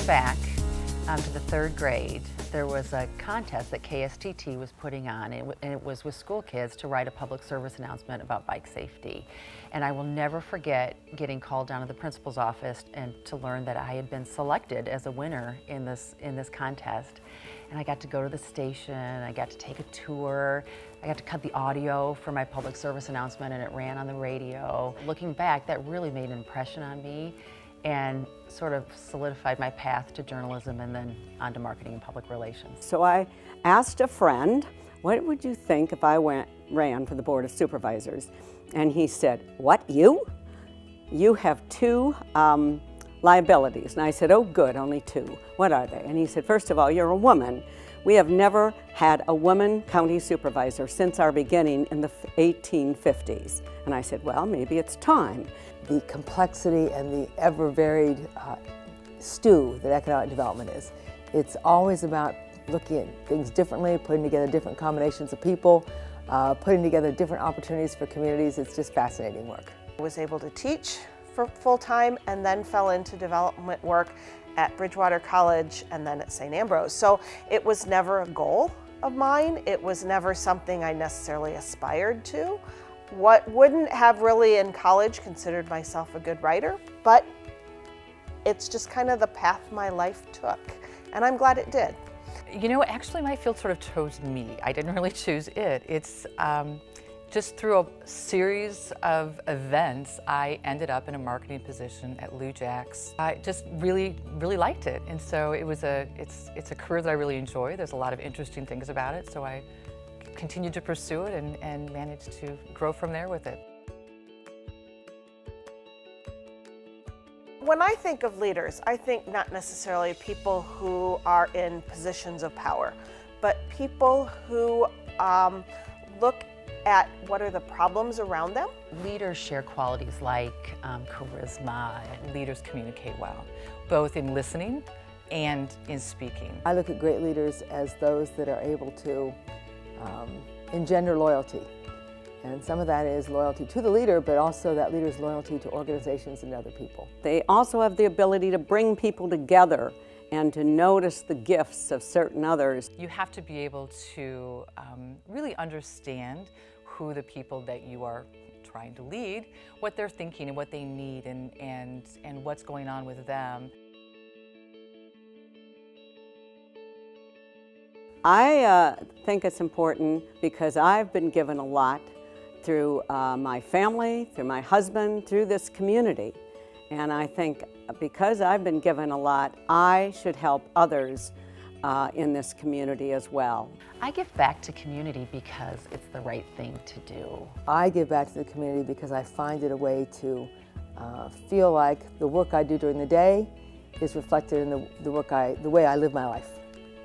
back to the third grade, there was a contest that KSTT was putting on, and it was with school kids to write a public service announcement about bike safety. And I will never forget getting called down to the principal's office and to learn that I had been selected as a winner in this contest. And I got to go to the station, I got to take a tour, I got to cut the audio for my public service announcement, and it ran on the radio. Looking back, that really made an impression on me and sort of solidified my path to journalism and then onto marketing and public relations. So I asked a friend, what would you think if I ran for the Board of Supervisors? And he said, what, you? You have two liabilities. And I said, oh good, only two. What are they? And he said, first of all, you're a woman. We have never had a woman county supervisor since our beginning in the 1850s. And I said, well, maybe it's time. The complexity and the ever-varied stew that economic development is. It's always about looking at things differently, putting together different combinations of people, putting together different opportunities for communities. It's just fascinating work. I was able to teach for full-time and then fell into development work at Bridgewater College and then at St. Ambrose. So it was never a goal of mine. It was never something I necessarily aspired to. What wouldn't have really in college considered myself a good writer, but it's just kind of the path my life took, and I'm glad it did. You know, actually my field sort of chose me. I didn't really choose it. It's just through a series of events, I ended up in a marketing position at Lou Jack's. I just really liked it, and so it's a career that I really enjoy. There's a lot of interesting things about it, so I continued to pursue it and managed to grow from there with it. When I think of leaders, I think not necessarily people who are in positions of power, but people who look at what are the problems around them. Leaders share qualities like charisma, and leaders communicate well, both in listening and in speaking. I look at great leaders as those that are able to engender loyalty. And some of that is loyalty to the leader, but also that leader's loyalty to organizations and other people. They also have the ability to bring people together and to notice the gifts of certain others. You have to be able to really understand who the people that you are trying to lead, what they're thinking and what they need and what's going on with them. I think it's important because I've been given a lot through my family, through my husband, through this community. And I think because I've been given a lot, I should help others in this community as well. I give back to community because it's the right thing to do. I give back to the community because I find it a way to feel like the work I do during the day is reflected in the way I live my life.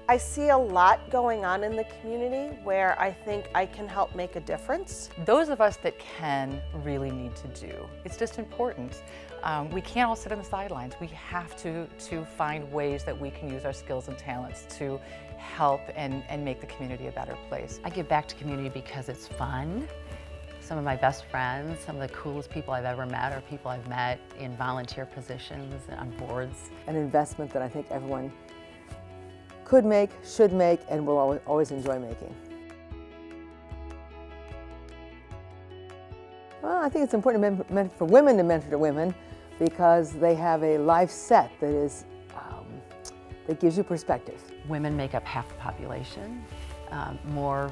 I see a lot going on in the community where I think I can help make a difference. Those of us that can really need to do. It's just important. We can't all sit on the sidelines. We have to find ways that we can use our skills and talents to help and make the community a better place. I give back to community because it's fun. Some of my best friends, some of the coolest people I've ever met are people I've met in volunteer positions and on boards. An investment that I think everyone could make, should make, and will always enjoy making. Well, I think it's important for women to mentor women because they have a life set that gives you perspective. Women make up half the population. More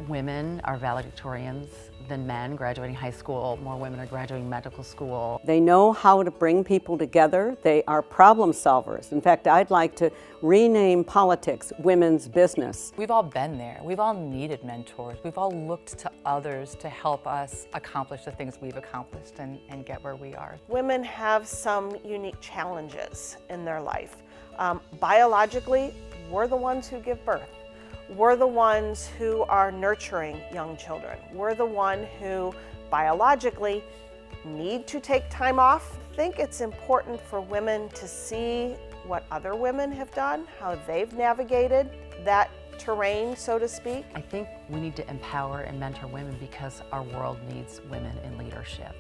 women are valedictorians than men graduating high school. More women are graduating medical school. They know how to bring people together. They are problem solvers. In fact, I'd like to rename politics women's business. We've all been there. We've all needed mentors. We've all looked to others to help us accomplish the things we've accomplished and get where we are. Women have some unique challenges in their life. Biologically, we're the ones who give birth. We're the ones who are nurturing young children. We're the one who biologically need to take time off. I think it's important for women to see what other women have done, how they've navigated that terrain, so to speak. I think we need to empower and mentor women because our world needs women in leadership.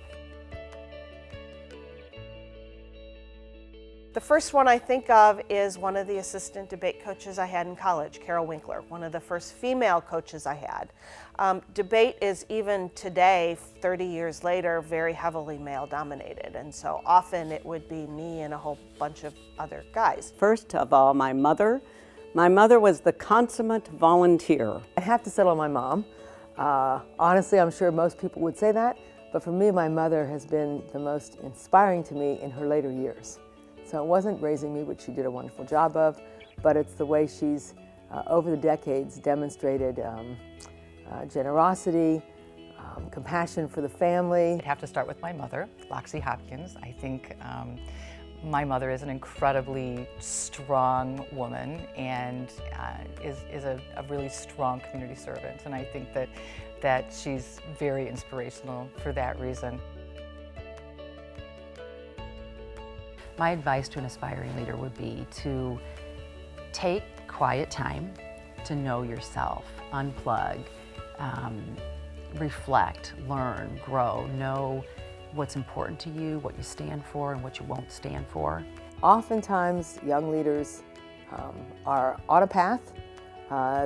The first one I think of is one of the assistant debate coaches I had in college, Carol Winkler, one of the first female coaches I had. Debate is, even today, 30 years later, very heavily male dominated, and so often it would be me and a whole bunch of other guys. First of all, my mother. My mother was the consummate volunteer. I have to settle on my mom. Honestly, I'm sure most people would say that, but for me, my mother has been the most inspiring to me in her later years. So it wasn't raising me, which she did a wonderful job of, but it's the way she's, over the decades, demonstrated generosity, compassion for the family. I'd have to start with my mother, Loxie Hopkins. I think my mother is an incredibly strong woman and is a really strong community servant. And I think that she's very inspirational for that reason. My advice to an aspiring leader would be to take quiet time to know yourself, unplug, reflect, learn, grow, know what's important to you, what you stand for, and what you won't stand for. Oftentimes, young leaders are on a path.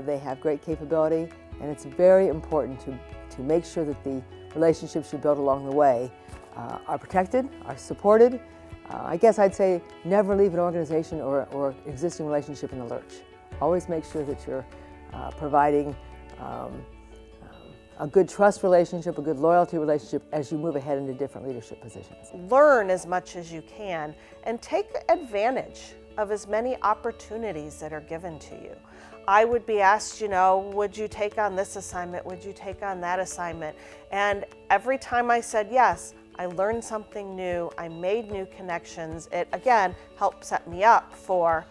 They have great capability, and it's very important to make sure that the relationships you build along the way are protected, are supported. I guess I'd say never leave an organization or existing relationship in the lurch. Always make sure that you're providing a good trust relationship, a good loyalty relationship as you move ahead into different leadership positions. Learn as much as you can and take advantage of as many opportunities that are given to you. I would be asked, would you take on this assignment? Would you take on that assignment? And every time I said yes, I learned something new, I made new connections. It, again, helped set me up for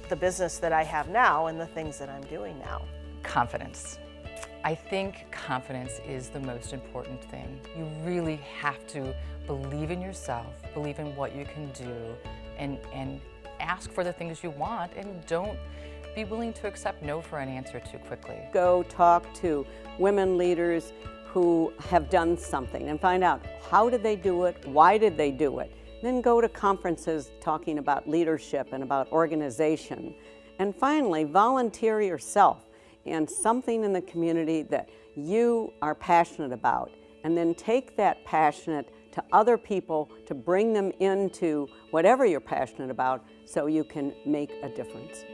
the business that I have now and the things that I'm doing now. Confidence. I think confidence is the most important thing. You really have to believe in yourself, believe in what you can do, and ask for the things you want, and don't be willing to accept no for an answer too quickly. Go talk to women leaders who have done something and find out how did they do it, why did they do it. Then go to conferences talking about leadership and about organization. And finally, volunteer yourself in something in the community that you are passionate about, and then take that passionate to other people to bring them into whatever you're passionate about so you can make a difference.